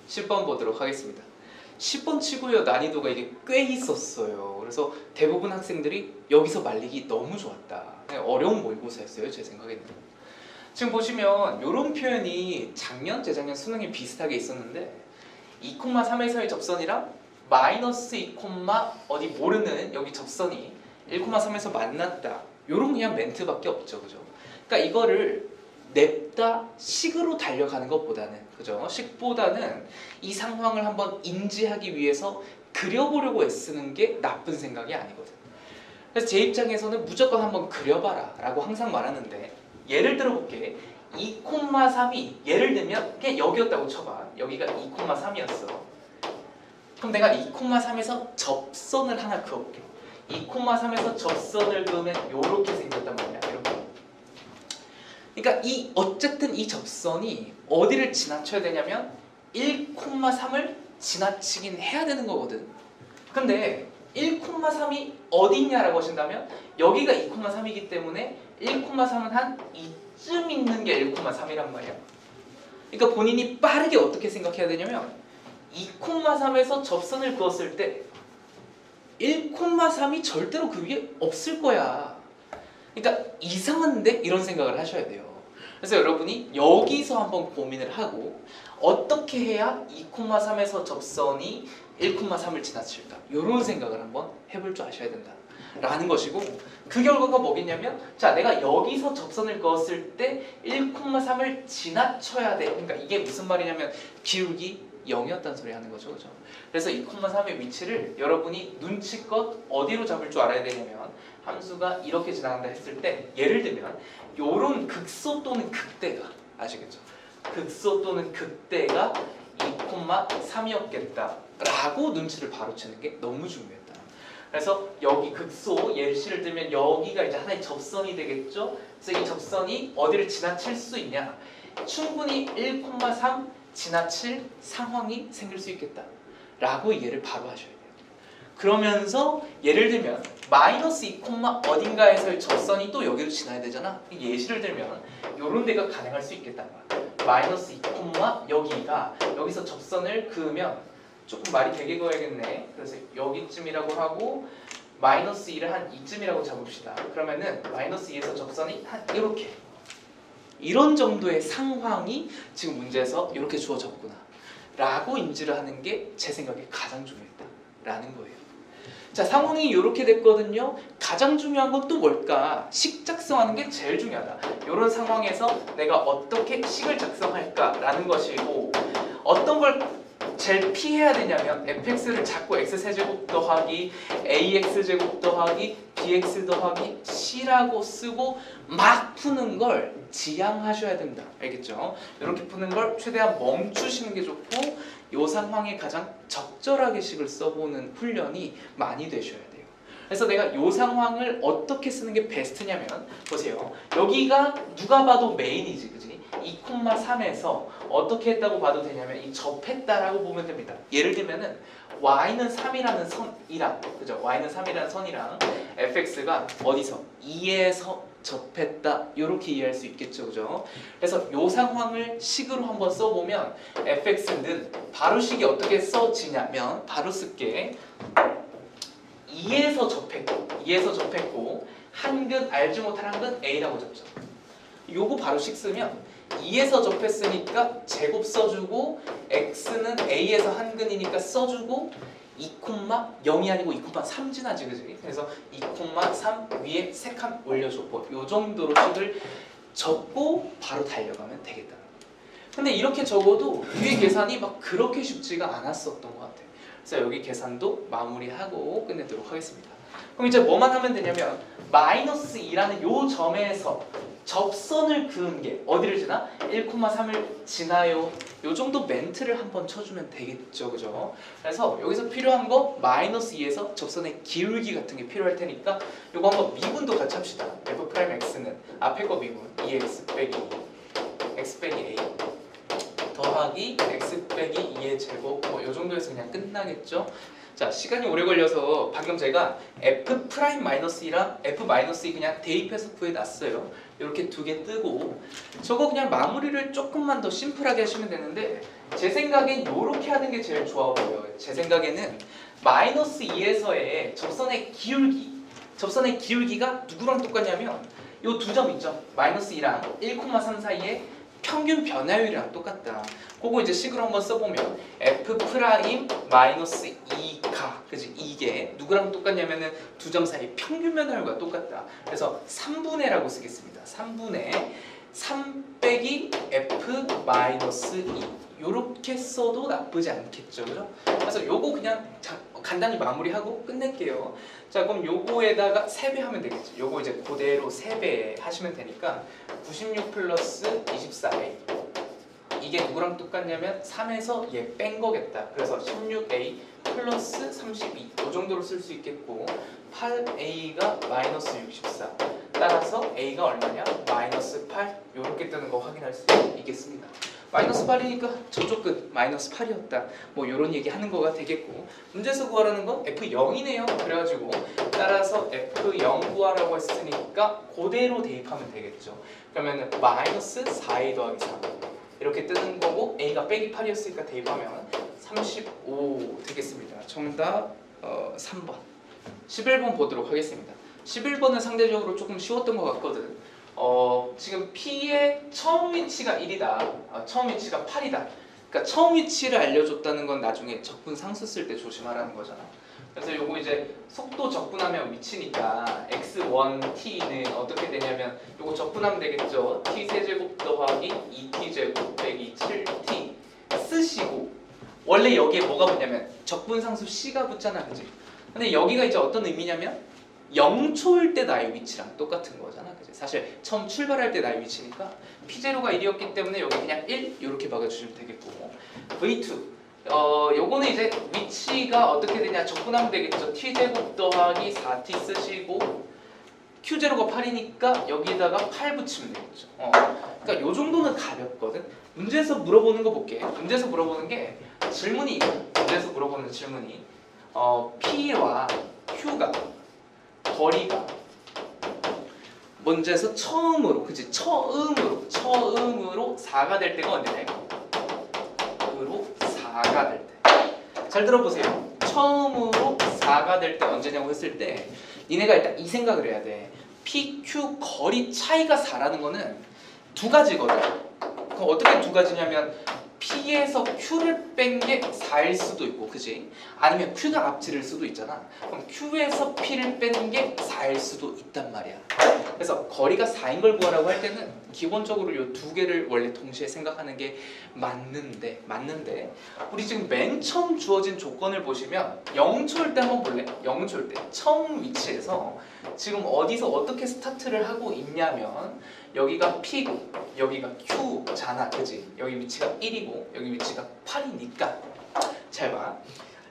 10번 보도록 하겠습니다. 10번 치고요, 난이도가 이게 꽤 있었어요. 그래서 대부분 학생들이 여기서 말리기 너무 좋았다. 어려운 모의고사였어요, 제 생각에는. 지금 보시면 이런 표현이 작년, 재작년 수능에 비슷하게 있었는데 2,3에서의 접선이랑 마이너스 2, 어디 모르는 여기 접선이 1,3에서 만났다. 요런 그냥 멘트밖에 없죠, 그죠? 그러니까 이거를 냅다 식으로 달려가는 것보다는, 그죠? 식보다는 이 상황을 한번 인지하기 위해서 그려보려고 애쓰는 게 나쁜 생각이 아니거든. 그래서 제 입장에서는 무조건 한번 그려봐라 라고 항상 말하는데, 예를 들어볼게. 2,3이 예를 들면 그냥 여기였다고 쳐봐. 여기가 2,3이었어. 그럼 내가 2,3에서 접선을 하나 그어볼게. 2,3에서 접선을 그으면 이렇게 생겼단 말이야. 이렇게. 그러니까 어쨌든 이 접선이 어디를 지나쳐야 되냐면 1,3을 지나치긴 해야 되는 거거든. 근데 1,3이 어디 있냐라고 하신다면 여기가 2,3이기 때문에 1,3은 한 이쯤 있는 게 1,3이란 말이야. 그러니까 본인이 빠르게 어떻게 생각해야 되냐면 2,3에서 접선을 그었을 때 1,3이 절대로 그 위에 없을 거야. 그러니까 이상한데? 이런 생각을 하셔야 돼요. 그래서 여러분이 여기서 한번 고민을 하고 어떻게 해야 2,3에서 접선이 1,3을 지나칠까? 이런 생각을 한번 해볼 줄 아셔야 된다 라는 것이고, 그 결과가 뭐겠냐면, 자, 내가 여기서 접선을 그었을 때 1,3을 지나쳐야 돼. 그러니까 이게 무슨 말이냐면 기울기 0이었다는 소리 하는 거죠, 그죠? 그래서 2,3의 위치를 여러분이 눈치껏 어디로 잡을 줄 알아야 되냐면, 함수가 이렇게 지나간다 했을 때 예를 들면 요런 극소 또는 극대가, 아시겠죠? 극소 또는 극대가 2,3이었겠다 라고 눈치를 바로 채는 게 너무 중요했다. 그래서 여기 극소, 예시를 들면 여기가 이제 하나의 접선이 되겠죠? 그래서 이 접선이 어디를 지나칠 수 있냐? 충분히 1,3 지나칠 상황이 생길 수 있겠다 라고 이해를 바로 하셔야 돼요. 그러면서 예를 들면 마이너스 2, 어딘가에서의 접선이 또 여기로 지나야 되잖아. 예시를 들면 요런 데가 가능할 수 있겠다는 거야. 마이너스 2, 여기가 여기서 접선을 그으면 조금 말이 되게 그어야겠네. 그래서 여기쯤이라고 하고 마이너스 2를 한 이쯤이라고 잡읍시다. 그러면은 마이너스 2에서 접선이 한 이렇게, 이런 정도의 상황이 지금 문제에서 이렇게 주어졌구나 라고 인지를 하는 게 제 생각에 가장 중요했다라는 거예요. 자, 상황이 이렇게 됐거든요. 가장 중요한 건 또 뭘까? 식 작성하는 게 제일 중요하다. 이런 상황에서 내가 어떻게 식을 작성할까라는 것이고, 어떤 걸 제일 피해야 되냐면 fx를 자꾸 x세제곱 더하기 ax제곱 더하기 bx 더하기 c라고 쓰고 막 푸는 걸 지양하셔야 된다. 알겠죠? 이렇게 푸는 걸 최대한 멈추시는 게 좋고, 이 상황에 가장 적절하게 식을 써보는 훈련이 많이 되셔야 돼요. 그래서 내가 이 상황을 어떻게 쓰는 게 베스트냐면, 보세요. 여기가 누가 봐도 메인이지, 그지? 2,3에서 어떻게 했다고 봐도 되냐면 이 접했다라고 보면 됩니다. 예를 들면은 y는 3이라는 선이랑, 그죠? y는 3이라는 선이랑 fx가 어디서 2에서 접했다, 이렇게 이해할 수 있겠죠, 그죠? 그래서 이 상황을 식으로 한번 써보면 fx는 바로 식이 어떻게 써지냐면, 바로 쓸게. 2에서 접했고 한근, 알지 못할 한근 a라고 잡죠. 요거 바로 식 쓰면 2에서 접했으니까 제곱 써주고, x는 a에서 한근이니까 써주고, 2,0이 아니고 2,3 지나지, 그지? 그래서 2,3 위에 3칸 올려줘. 뭐 요 정도로 식을 적고 바로 달려가면 되겠다. 근데 이렇게 적어도 위에 계산이 막 그렇게 쉽지가 않았었던 것 같아요. 그래서 여기 계산도 마무리하고 끝내도록 하겠습니다. 그럼 이제 뭐만 하면 되냐면 마이너스 2라는 요 점에서 접선을 그은 게 어디를 지나? 1,3을 지나요. 요 정도 멘트를 한번 쳐주면 되겠죠, 그죠? 그래서 여기서 필요한 거 마이너스 2에서 접선의 기울기 같은 게 필요할 테니까 요거 한번 미분도 같이 합시다. f'x는 앞에 거 미분 2x 빼기 x 빼기 a 더하기 x 빼기 2의 제곱, 뭐 요 정도에서 그냥 끝나겠죠? 자, 시간이 오래 걸려서 방금 제가 f'-2랑 f-2 그냥 대입해서 구해놨어요. 이렇게 두 개 뜨고 저거 그냥 마무리를 조금만 더 심플하게 하시면 되는데 제 생각엔 이렇게 하는 게 제일 좋아 보여요. 제 생각에는 마이너스 2에서의 접선의 기울기가 누구랑 똑같냐면 요 두 점 있죠. 마이너스 2랑 1,3 사이에 평균 변화율이랑 똑같다. 그거 이제 식으로 한번 써보면 f 프라임 마이너스 2가 그지 이게 누구랑 똑같냐면은 두 점 사이 평균 변화율과 똑같다. 그래서 3분의라고 쓰겠습니다. 3분의 3 빼기 f 마이너스 2 요렇게 써도 나쁘지 않겠죠, 그죠? 그래서 요거 그냥 간단히 마무리하고 끝낼게요. 자, 그럼 요거에다가 3배 하면 되겠죠. 요거 이제 그대로 3배 하시면 되니까 96 플러스 24a 이게 누구랑 똑같냐면 3에서 얘 뺀 거겠다. 그래서 16a 플러스 32 이 정도로 쓸 수 있겠고 8a가 마이너스 64 따라서 a가 얼마냐? 마이너스 8 요렇게 뜨는 거 확인할 수 있겠습니다. 마이너스 8이니까 저쪽 끝 마이너스 8이었다. 뭐 요런 얘기 하는 거가 되겠고 문제에서 구하라는 건 F0이네요. 그래가지고 따라서 F0 구하라고 했으니까 그대로 대입하면 되겠죠. 그러면은 마이너스 4a 더하기 3 이렇게 뜨는 거고 a가 빼기 8이었으니까 대입하면 35 되겠습니다. 정답 3번 11번 보도록 하겠습니다. 11번은 상대적으로 조금 쉬웠던 것 같거든. 지금 P의 처음 위치가 1이다. 처음 위치가 8이다. 그러니까 처음 위치를 알려줬다는 건 나중에 적분 상수 쓸 때 조심하라는 거잖아. 그래서 요거 이제 속도 적분하면 위치니까 x1t는 어떻게 되냐면 요거 적분하면 되겠죠. t 세제곱 더하기 2t 제곱 빼기 7t 쓰시고 원래 여기에 뭐가 붙냐면 적분 상수 c가 붙잖아, 그지? 근데 여기가 이제 어떤 의미냐면 0초일 때 나의 위치랑 똑같은 거잖아, 그치? 사실 처음 출발할 때 나의 위치니까 P0가 1이었기 때문에 여기 그냥 1 이렇게 박아주시면 되겠고 V2 요거는 이제 위치가 어떻게 되냐 적분하면 되겠죠. T제곱 더하기 4T 쓰시고 Q0가 8이니까 여기다가 8 붙이면 되겠죠. 그러니까 요 정도는 가볍거든. 문제에서 물어보는 거 볼게. 문제에서 물어보는 게 질문이 문제에서 물어보는 질문이 P와 Q가 거리가 문제에서 처음으로 그치 처음으로 4가 될 때가 언제냐? 으로 4가 될 때. 잘 들어보세요. 처음으로 4가 될 때 언제냐고 했을 때 니네가 일단 이 생각을 해야 돼. PQ 거리 차이가 4라는 거는 두 가지거든. 그럼 어떻게 두 가지냐면 P에서 Q를 뺀 게 4일 수도 있고, 그지? 아니면 Q가 앞지를 수도 있잖아. 그럼 Q에서 P를 뺀 게 4일 수도 있단 말이야. 그래서 거리가 4인 걸 구하라고 할 때는 기본적으로 이 두 개를 원래 동시에 생각하는 게 맞는데 우리 지금 맨 처음 주어진 조건을 보시면 0초일 때 한번 볼래? 0초일 때 처음 위치에서 지금 어디서 어떻게 스타트를 하고 있냐면 여기가 P고 여기가 Q잖아, 그지? 여기 위치가 1이고 여기 위치가 8이니까 잘 봐.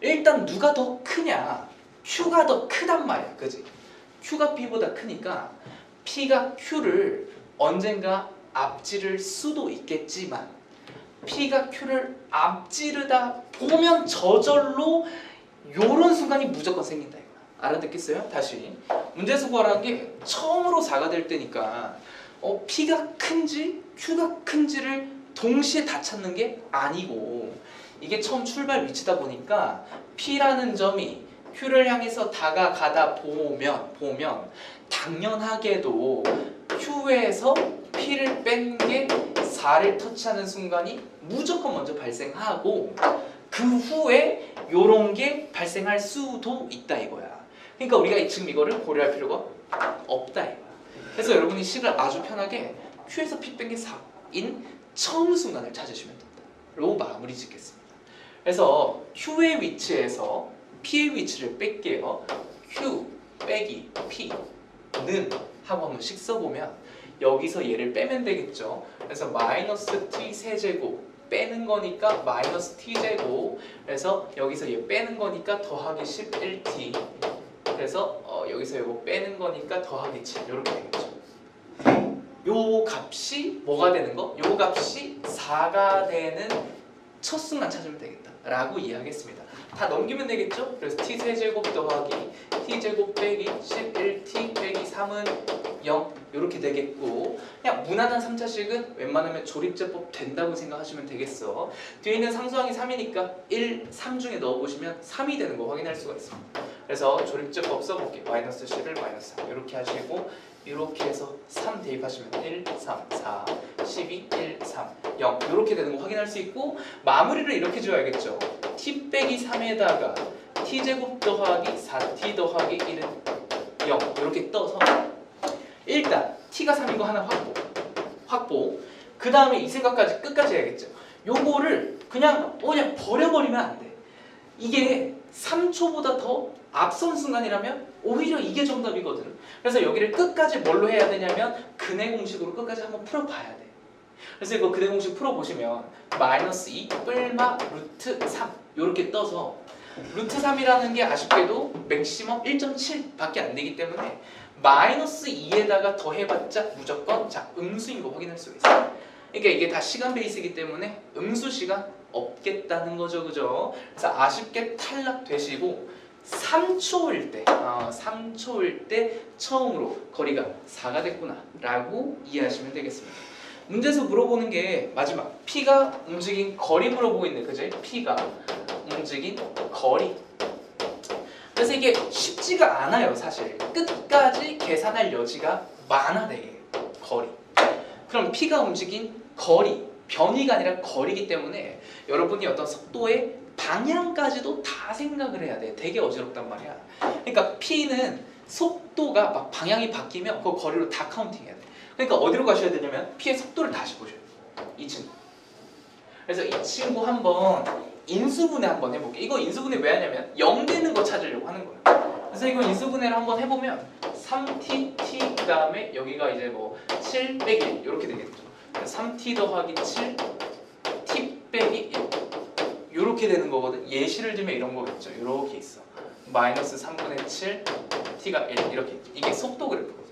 일단 누가 더 크냐? Q가 더 크단 말이야, 그지? Q가 P보다 크니까 P가 Q를 언젠가 앞지를 수도 있겠지만 P가 Q를 앞지르다 보면 저절로 요런 순간이 무조건 생긴다 이거야. 알아듣겠어요? 다시 문제에서 구하라는 게 처음으로 4가 될 때니까 P가 큰지 Q가 큰지를 동시에 다 찾는 게 아니고 이게 처음 출발 위치다 보니까 P라는 점이 Q를 향해서 다가가다 보면 당연하게도 Q에서 P를 뺀 게 4를 터치하는 순간이 무조건 먼저 발생하고 그 후에 요런 게 발생할 수도 있다 이거야. 그러니까 우리가 지금 이거를 고려할 필요가 없다 이거야. 그래서 여러분이 식을 아주 편하게 Q에서 P 뺀 게 4인 처음 순간을 찾으시면 된다. 로 마무리 짓겠습니다. 그래서 Q의 위치에서 P의 위치를 뺄게요. Q 빼기 P는 하고 한번 식 써보면 여기서 얘를 빼면 되겠죠. 그래서 마이너스 T 세제곱 빼는 거니까 마이너스 T 제곱 그래서 여기서 얘 빼는 거니까 더하기 11T 그래서 여기서 이거 빼는 거니까 더하기 7 이렇게 되겠죠. 요 값이 뭐가 되는 거? 요 값이 4가 되는 첫 수만 찾으면 되겠다 라고 이해하겠습니다. 다 넘기면 되겠죠? 그래서 t세제곱 더하기 t제곱 빼기 11t 빼기 3은 0 이렇게 되겠고, 그냥 무난한 3차식은 웬만하면 조립제법 된다고 생각하시면 되겠어. 뒤에 있는 상수항이 3이니까 1, 3 중에 넣어보시면 3이 되는 거 확인할 수가 있습니다. 그래서 조립제법 써볼게요. 마이너스 11 마이너스 3 이렇게 하시고 이렇게 해서 3 대입하시면 1, 3, 4, 12, 1, 3, 0 이렇게 되는 거 확인할 수 있고, 마무리를 이렇게 지어야겠죠. t 빼기 3에다가 t제곱 더하기 4t 더하기 1은 0 이렇게 떠서 일단 t가 3인 거 하나 확보. 그 다음에 이 생각까지 끝까지 해야겠죠. 요거를 그냥 버려버리면 안 돼. 이게 3초보다 더 앞선 순간이라면 오히려 이게 정답이거든. 그래서 여기를 끝까지 뭘로 해야 되냐면 근해 공식으로 끝까지 한번 풀어봐야 돼. 그래서 이거 근해 공식 풀어보시면 마이너스 2 뿔마 루트 3 이렇게 떠서 루트 3이라는 게 아쉽게도 맥시멈 1.7 밖에 안 되기 때문에 마이너스 2에다가 더해봤자 무조건 음수인 거 확인할 수가 있어요. 그러니까 이게 다 시간 베이스이기 때문에 음수 시간 없겠다는 거죠, 그죠? 그래서 아쉽게 탈락되시고 3초일 때 처음으로 거리가 4가 됐구나 라고 이해하시면 되겠습니다. 문제에서 물어보는 게 마지막 P가 움직인 거리 물어보고 있네, 그지? P가 움직인 거리. 그래서 이게 쉽지가 않아요, 사실. 끝까지 계산할 여지가 많아, 되게 거리. 그럼 P가 움직인 거리, 변이가 아니라 거리이기 때문에 여러분이 어떤 속도의 방향까지도 다 생각을 해야 돼. 되게 어지럽단 말이야. 그러니까 P는 속도가 막 방향이 바뀌면 그 거리로 다 카운팅해야 돼. 그러니까 어디로 가셔야 되냐면 P의 속도를 다시 보셔야 돼. 이 친구. 그래서 이 친구 한번 인수분해 한번 해볼게. 이거 인수분해 왜 하냐면 0 되는 거 찾으려고 하는 거야. 그래서 이거 인수분해를 한번 해보면 3t 그 다음에 여기가 이제 뭐 7 빼기 1 이렇게 되겠죠. 3t 더하기 7 t 빼기 1 이렇게 되는 거거든. 예시를 들면 이런 거겠죠. 이렇게 있어. 마이너스 3분의 7 t가 1 이렇게. 이게 속도 그래프거든.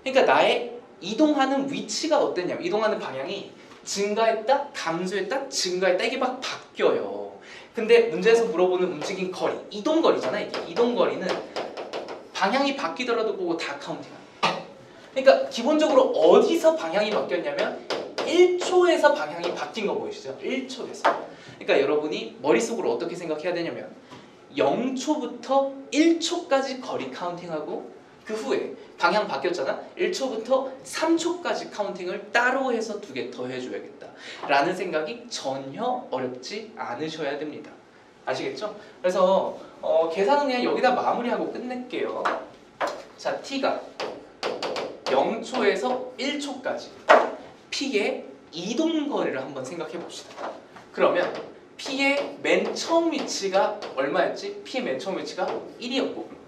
그러니까 나의 이동하는 위치가 어땠냐면 이동하는 방향이 증가했다, 감소했다, 증가했다 이게 막 바뀌어요. 근데 문제에서 물어보는 움직인 거리, 이동거리잖아. 이게 이동거리는 방향이 바뀌더라도 그거 다 카운팅합니다. 그러니까 기본적으로 어디서 방향이 바뀌었냐면 1초에서 방향이 바뀐 거 보이시죠? 1초에서. 그러니까 여러분이 머릿속으로 어떻게 생각해야 되냐면 0초부터 1초까지 거리 카운팅하고 그 후에 방향 바뀌었잖아? 1초부터 3초까지 카운팅을 따로 해서 2개 더 해줘야겠다 라는 생각이 전혀 어렵지 않으셔야 됩니다. 아시겠죠? 그래서 계산은 그냥 여기다 마무리하고 끝낼게요. 자, t가 0초에서 1초까지 P의 이동거리를 한번 생각해 봅시다. 그러면 P의 맨 처음 위치가 얼마였지? P의 맨 처음 위치가 1이었고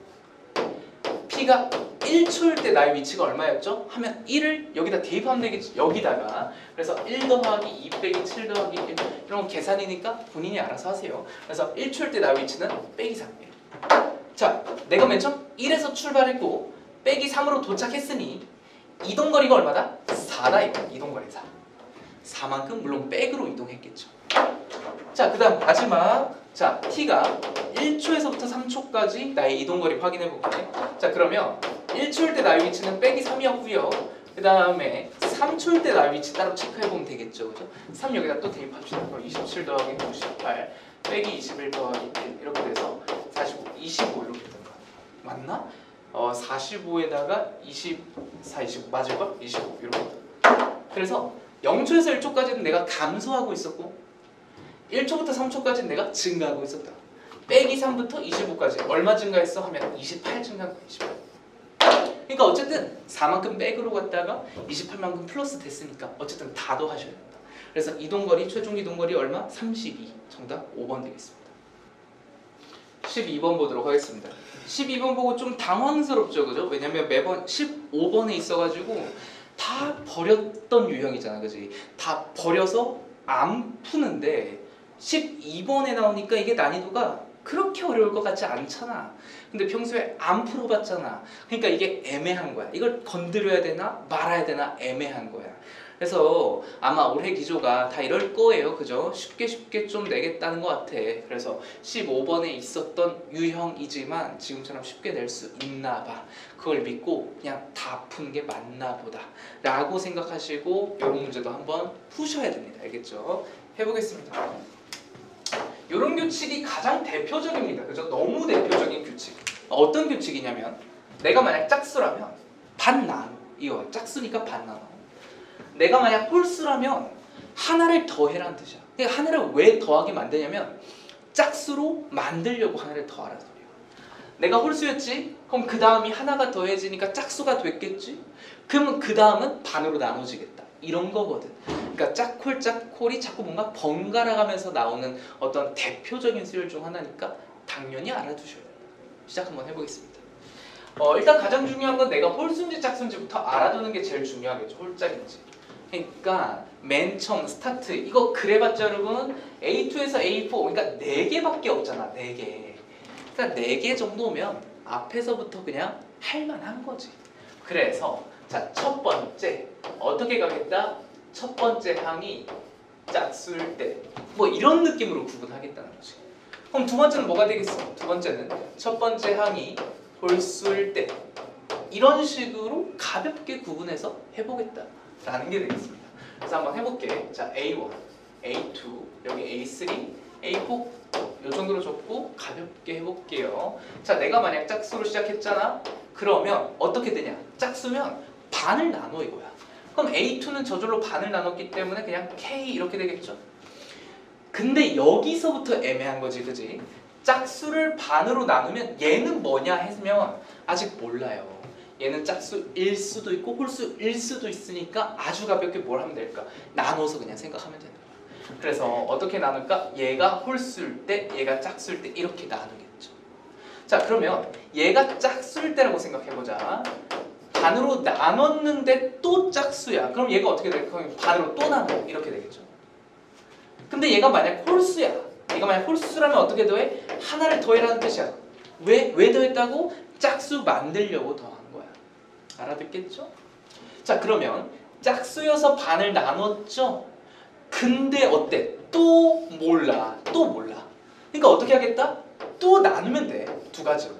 P가 1초일 때 나의 위치가 얼마였죠? 하면 1을 여기다 대입하면 되겠지. 여기다가. 그래서 1 더하기 2 빼기 7 더하기 1 이런 거 계산이니까 본인이 알아서 하세요. 그래서 1초일 때 나의 위치는 빼기 3이에요. 자, 내가 맨 처음 1에서 출발했고 빼기 3으로 도착했으니 이동거리가 얼마다? 4다 이거. 이동거리 4. 4만큼 물론 백으로 이동했겠죠. 자, 그 다음 마지막. 자, t가 1초에서부터 3초까지 나의 이동거리 확인해 볼게. 자, 그러면 1초일 때 나의 위치는 빼기 3이었고요. 그 다음에 3초일 때 나의 위치 따로 체크해 보면 되겠죠, 그죠? 3 여기다 또 대입합시다. 그럼 27 더하기 98 빼기 21 더하기 1 이렇게 돼서 45, 25 이렇게 되는 거야. 맞나? 45에다가 24, 25 맞을걸? 25 이렇게 돼. 그래서 0초에서 1초까지는 내가 감소하고 있었고 1초부터 3초까지는 내가 증가하고 있었다. 빼기 3부터 25까지 얼마 증가했어? 하면 28 증가한 거야. 28. 그러니까 어쨌든 4만큼 백으로 갔다가 28만큼 플러스 됐으니까 어쨌든 다 더하셔야 된다. 그래서 이동거리, 최종 이동거리 얼마? 32. 정답 5번 되겠습니다. 12번 보도록 하겠습니다. 12번 보고 좀 당황스럽죠, 그죠? 왜냐면 매번 15번에 있어가지고 다 버렸던 유형이잖아, 그지? 다 버려서 안 푸는데 12번에 나오니까 이게 난이도가 그렇게 어려울 것 같지 않잖아. 근데 평소에 안 풀어봤잖아. 그러니까 이게 애매한 거야. 이걸 건드려야 되나 말아야 되나 애매한 거야. 그래서 아마 올해 기조가 다 이럴 거예요. 그죠? 쉽게 좀 내겠다는 것 같아. 그래서 15번에 있었던 유형이지만 지금처럼 쉽게 낼 수 있나 봐. 그걸 믿고 그냥 다 푸는 게 맞나 보다 라고 생각하시고 이런 문제도 한번 푸셔야 됩니다. 알겠죠? 해보겠습니다. 이런 규칙이 가장 대표적입니다. 그죠? 너무 대표적인 규칙. 어떤 규칙이냐면 내가 만약 짝수라면 반 나눠. 이거 짝수니까 반 나눠. 내가 만약 홀수라면 하나를 더해라는 뜻이야. 그러니까 하나를 왜 더하게 만드냐면 짝수로 만들려고 하나를 더하라는 소리야. 내가 홀수였지? 그럼 그 다음이 하나가 더해지니까 짝수가 됐겠지? 그러면 그 다음은 반으로 나눠지겠다. 이런 거거든. 그러니까 짝콜이 자꾸 뭔가 번갈아 가면서 나오는 어떤 대표적인 수열 중 하나니까 당연히 알아두셔야 된다. 시작 한번 해보겠습니다. 일단 가장 중요한 건 내가 홀수인지 짝수인지부터 알아두는 게 제일 중요하겠죠. 홀짝인지. 그러니까 맨 처음 스타트 이거 그래봤자 여러분 A2에서 A4 그러니까 4개밖에 없잖아. 4개. 그러니까 4개 정도면 앞에서부터 그냥 할만한 거지. 그래서 자, 첫 번째 어떻게 가겠다? 첫 번째 항이 짝수일 때 뭐 이런 느낌으로 구분하겠다는 거지. 그럼 두 번째는 뭐가 되겠어? 두 번째는 첫 번째 항이 홀수일 때 이런 식으로 가볍게 구분해서 해보겠다라는 게 되겠습니다. 그래서 한번 해볼게. 자, A1, A2, 여기 A3, A4 요 정도로 줬고 가볍게 해볼게요. 자, 내가 만약 짝수로 시작했잖아. 그러면 어떻게 되냐? 짝수면 반을 나눠 이거야. 그럼 A2는 저절로 반을 나눴기 때문에 그냥 K 이렇게 되겠죠. 근데 여기서부터 애매한 거지, 그지? 짝수를 반으로 나누면 얘는 뭐냐 했으면 아직 몰라요. 얘는 짝수일 수도 있고 홀수일 수도 있으니까 아주 가볍게 뭘 하면 될까? 나눠서 그냥 생각하면 되는 거야. 그래서 어떻게 나눌까? 얘가 홀수일 때, 얘가 짝수일 때 이렇게 나누겠죠. 자, 그러면 얘가 짝수일 때라고 생각해보자. 반으로 나눴는데 또 짝수야. 그럼 얘가 어떻게 될까? 반으로 또 나눠. 이렇게 되겠죠. 근데 얘가 만약 홀수야. 얘가 만약 홀수라면 어떻게 더해? 하나를 더해라는 뜻이야. 왜 더했다고? 짝수 만들려고 더한 거야. 알아듣겠죠? 자, 그러면 짝수여서 반을 나눴죠? 근데 어때? 또 몰라. 그러니까 어떻게 하겠다? 또 나누면 돼. 두 가지로.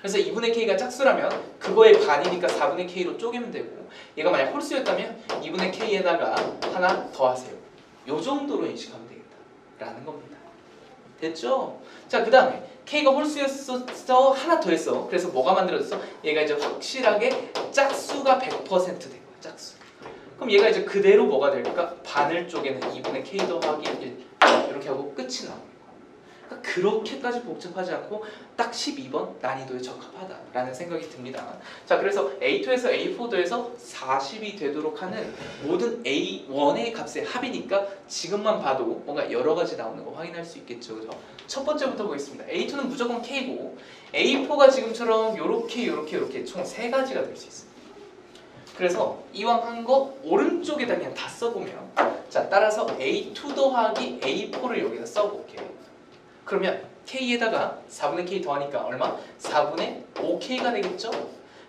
그래서 2분의 K가 짝수라면 그거의 반이니까 4분의 K로 쪼개면 되고 얘가 만약 홀수였다면 2분의 K에다가 하나 더 하세요. 요 정도로 인식하면 되겠다라는 겁니다. 됐죠? 자, 그 다음에 K가 홀수였어 하나 더 했어. 그래서 뭐가 만들어졌어? 얘가 이제 확실하게 짝수가 100% 된 거야. 짝수. 그럼 얘가 이제 그대로 뭐가 될까? 반을 쪼개는 2분의 K 더하기 1 이렇게 하고 끝이 나옵니다. 그렇게까지 복잡하지 않고 딱 12번 난이도에 적합하다라는 생각이 듭니다. 자, 그래서 A2에서 A4 더해서 40이 되도록 하는 모든 A1의 값의 합이니까 지금만 봐도 뭔가 여러 가지 나오는 거 확인할 수 있겠죠. 그죠? 첫 번째부터 보겠습니다. A2는 무조건 K고 A4가 지금처럼 요렇게 총 3가지가 될 수 있습니다. 그래서 이왕 한 거 오른쪽에다 그냥 다 써보면 자, 따라서 A2 더하기 A4를 여기다 써볼게요. 그러면 K에다가 4분의 K 더하니까 얼마? 4분의 5K가 되겠죠?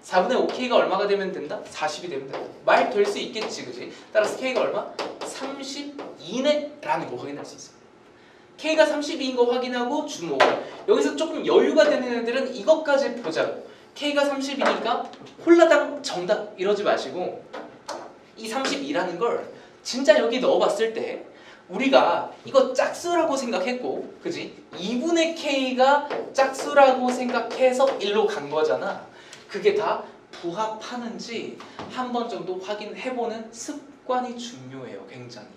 4분의 5K가 얼마가 되면 된다? 40이 되면 된다. 말 될 수 있겠지, 그지? 따라서 K가 얼마? 32네? 라는 거 확인할 수 있어요. K가 32인 거 확인하고 주목. 여기서 조금 여유가 되는 애들은 이것까지 보자고. K가 30이니까 홀라당 정답 이러지 마시고 이 32라는 걸 진짜 여기 넣어봤을 때 우리가 이거 짝수라고 생각했고, 그지? 2분의 K가 짝수라고 생각해서 1로 간 거잖아. 그게 다 부합하는지 한 번 정도 확인해보는 습관이 중요해요. 굉장히.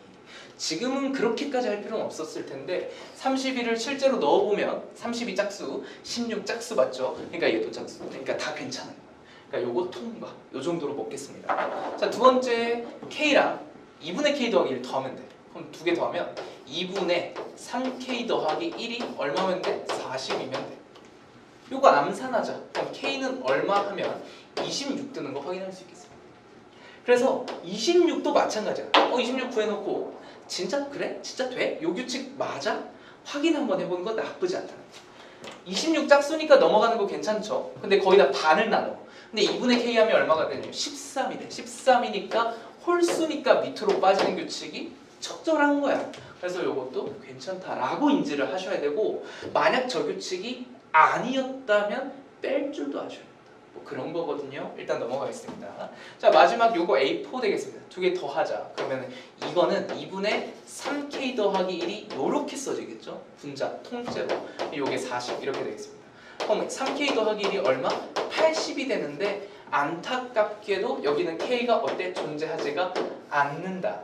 지금은 그렇게까지 할 필요는 없었을 텐데 31을 실제로 넣어보면 32 짝수, 16 짝수 맞죠? 그러니까 얘도 짝수. 그러니까 다 괜찮아요. 그러니까 요거 통과. 요 정도로 먹겠습니다. 자, 두 번째 K랑 2분의 K 더하기 1 더하면 돼. 그럼 2개 더하면 2분의 3K 더하기 1이 얼마면 돼? 40이면 돼. 요거 암산하자. 그럼 K는 얼마 하면 26 뜨는 거 확인할 수 있겠습니다. 그래서 26도 마찬가지야. 26 구해놓고 진짜 그래? 진짜 돼? 요 규칙 맞아? 확인 한번 해보는 건 나쁘지 않다. 26 짝수니까 넘어가는 거 괜찮죠? 근데 거기다 반을 나눠. 근데 2분의 K 하면 얼마가 되냐면 13이 돼. 13이니까 홀수니까 밑으로 빠지는 규칙이 적절한 거야. 그래서 이것도 괜찮다라고 인지를 하셔야 되고, 만약 저 규칙이 아니었다면 뺄 줄도 아셔야 된다. 뭐 그런 거거든요. 일단 넘어가겠습니다. 자, 마지막 요거 A4 되겠습니다. 두 개 더 하자. 그러면 이거는 2분의 3K 더하기 1이 요렇게 써지겠죠. 분자 통째로. 요게 40 이렇게 되겠습니다. 그럼 3K 더하기 1이 얼마? 80이 되는데, 안타깝게도 여기는 K가 어때? 존재하지가 않는다.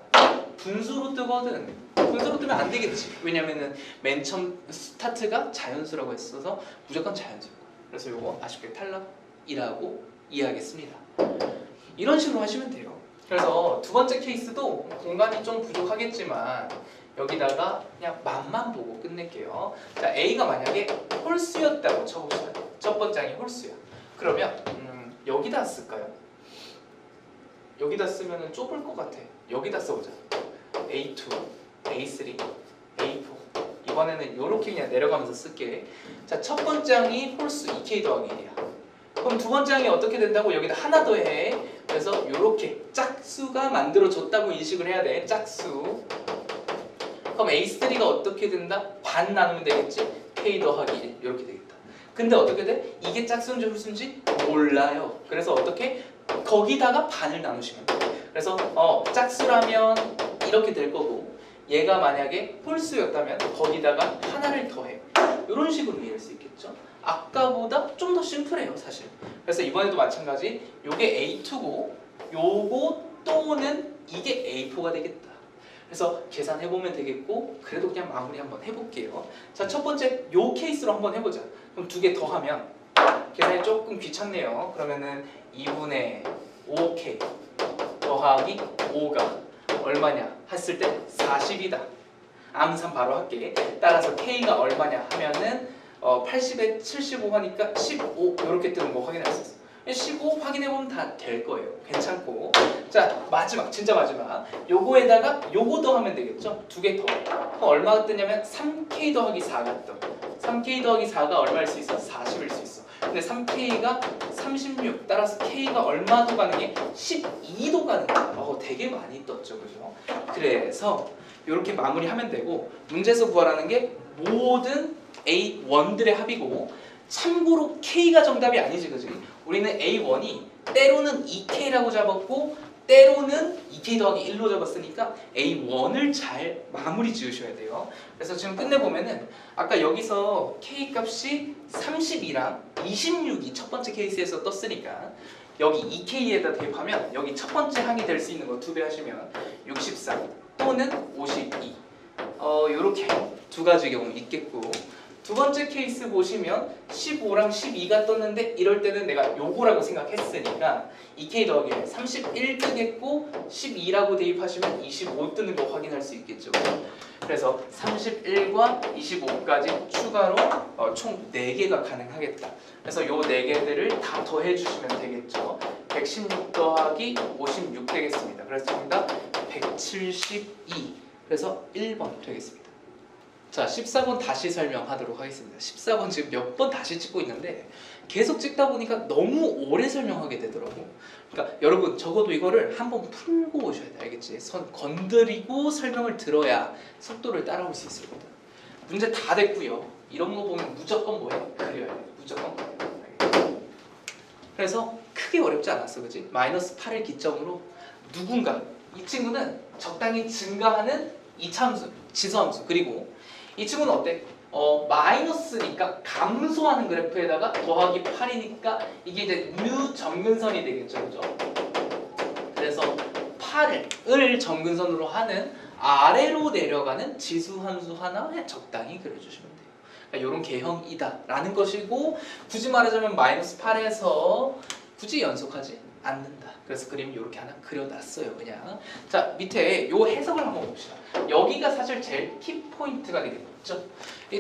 분수로 뜨거든. 분수로 뜨면 안 되겠지. 왜냐면은 맨 처음 스타트가 자연수라고 했어서 무조건 자연수. 그래서 요거 아쉽게 탈락이라고 이해하겠습니다. 이런 식으로 하시면 돼요. 그래서 두 번째 케이스도 공간이 좀 부족하겠지만 여기다가 그냥 맛만 보고 끝낼게요. 자, A가 만약에 홀수였다고 쳐봅시다. 첫 번째 항이 홀수야. 그러면 여기다 쓸까요? 여기다 쓰면 좁을 것 같아. 여기다 써보자. A2, A3, A4. 이번에는 이렇게 그냥 내려가면서 쓸게. 자, 첫 번째 항이 홀수 2K 더하기 1이야. 그럼 두 번째 항이 어떻게 된다고? 여기다 하나 더 해. 그래서 이렇게 짝수가 만들어졌다고 인식을 해야 돼. 짝수. 그럼 A3가 어떻게 된다? 반 나누면 되겠지? K 더하기 1 이렇게 되겠다. 근데 어떻게 돼? 이게 짝수인지 홀수인지 몰라요. 그래서 어떻게? 거기다가 반을 나누시면 돼. 그래서 짝수라면 이렇게 될 거고, 얘가 만약에 홀수였다면 거기다가 하나를 더해. 이런 식으로 이해할 수 있겠죠? 아까보다 좀 더 심플해요, 사실. 그래서 이번에도 마찬가지. 요게 A2고 요거 또는 이게 A4가 되겠다. 그래서 계산해보면 되겠고, 그래도 그냥 마무리 한번 해볼게요. 자, 첫 번째 요 케이스로 한번 해보자. 그럼 두 개 더하면 계산이 조금 귀찮네요. 그러면은 2분의 5K 더하기 5가 얼마냐 했을 때 40이다. 암산 바로 할게. 따라서 K가 얼마냐 하면은 80에 75 하니까 15 이렇게 뜨는 거 확인할 수 있어. 15 확인해보면 다 될 거예요. 괜찮고. 자, 마지막, 진짜 마지막. 요거에다가 요거 더하면 되겠죠? 두 개 더. 그럼 얼마가 뜨냐면 3K 더하기 4가 떠. 3K 더하기 4가 얼마일 수 있어? 40일 수 있어. 근데 3K가 36. 따라서 K가 얼마도 가능해? 12도 가능해. 되게 많이 떴죠, 그죠? 그래서 이렇게 마무리하면 되고, 문제에서 구하라는 게 모든 A1들의 합이고, 참고로 K가 정답이 아니지, 그지? 우리는 A1이 때로는 2K라고 잡았고 때로는 2K 더하기 1로 잡았으니까 A1을 잘 마무리 지으셔야 돼요. 그래서 지금 끝내보면은 아까 여기서 K 값이 32랑 26이 첫 번째 케이스에서 떴으니까 여기 2K에다 대입하면 여기 첫 번째 항이 될 수 있는 거 2배 하시면 64 또는 52 요렇게 두 가지 경우 있겠고, 두 번째 케이스 보시면 15랑 12가 떴는데 이럴 때는 내가 요거라고 생각했으니까 2K 더하기 31 뜨겠고 12라고 대입하시면 25 뜨는 거 확인할 수 있겠죠. 그래서 31과 25까지 추가로 총 4개가 가능하겠다. 그래서 요 4개들을 다 더해주시면 되겠죠. 116 더하기 56 되겠습니다. 그래서 정답 172. 그래서 1번 되겠습니다. 자, 14번 다시 설명하도록 하겠습니다. 14번 지금 몇 번 다시 찍고 있는데 계속 찍다 보니까 너무 오래 설명하게 되더라고. 그러니까 여러분 적어도 이거를 한번 풀고 오셔야 돼. 알겠지? 손 건드리고 설명을 들어야 속도를 따라올 수 있을 거다. 문제 다 됐고요. 이런 거 보면 무조건 뭐해? 그려야 돼. 무조건 그려야 돼. 그래서 크게 어렵지 않았어. 그치? 마이너스 8을 기점으로 누군가, 이 친구는 적당히 증가하는 이차함수, 지수함수, 그리고 이 친구는 어때? 마이너스니까 감소하는 그래프에다가 더하기 8이니까 이게 이제 뉴 점근선이 되겠죠, 그죠? 그래서 8을 점근선으로 하는 아래로 내려가는 지수함수 하나 그냥 적당히 그려주시면 돼요. 그러니까 이런 개형이다라는 것이고, 굳이 말하자면 마이너스 8에서 굳이 연속하지 않는다. 그래서 그림 이렇게 하나 그려놨어요, 그냥. 자, 밑에 요 해석을 한번 봅시다. 여기가 사실 제일 키포인트가 되겠죠.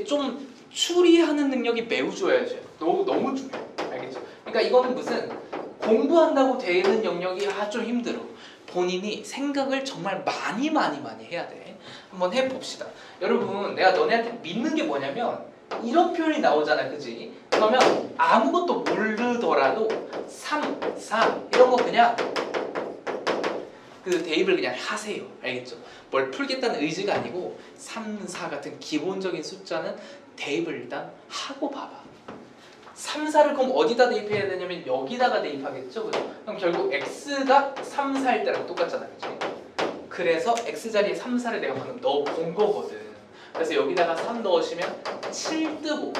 좀 추리하는 능력이 매우 좋아야죠. 너무 중요해요. 알겠죠? 그러니까 이거는 무슨 공부한다고 되는 영역이 좀 힘들어. 본인이 생각을 정말 많이 해야 돼. 한번 해봅시다. 여러분, 내가 너네한테 믿는 게 뭐냐면 이런 표현이 나오잖아, 그지? 그러면 아무것도 모르더라도 3, 4 이런 거 그냥 그 대입을 그냥 하세요. 알겠죠? 뭘 풀겠다는 의지가 아니고 3, 4 같은 기본적인 숫자는 대입을 일단 하고 봐봐. 3, 4를 그럼 어디다 대입해야 되냐면 여기다가 대입하겠죠? 그죠? 그럼 결국 x가 3, 4일 때랑 똑같잖아. 그치? 그래서 x자리에 3, 4를 내가 방금 넣어본 거거든. 그래서 여기다가 3 넣으시면 7 뜨고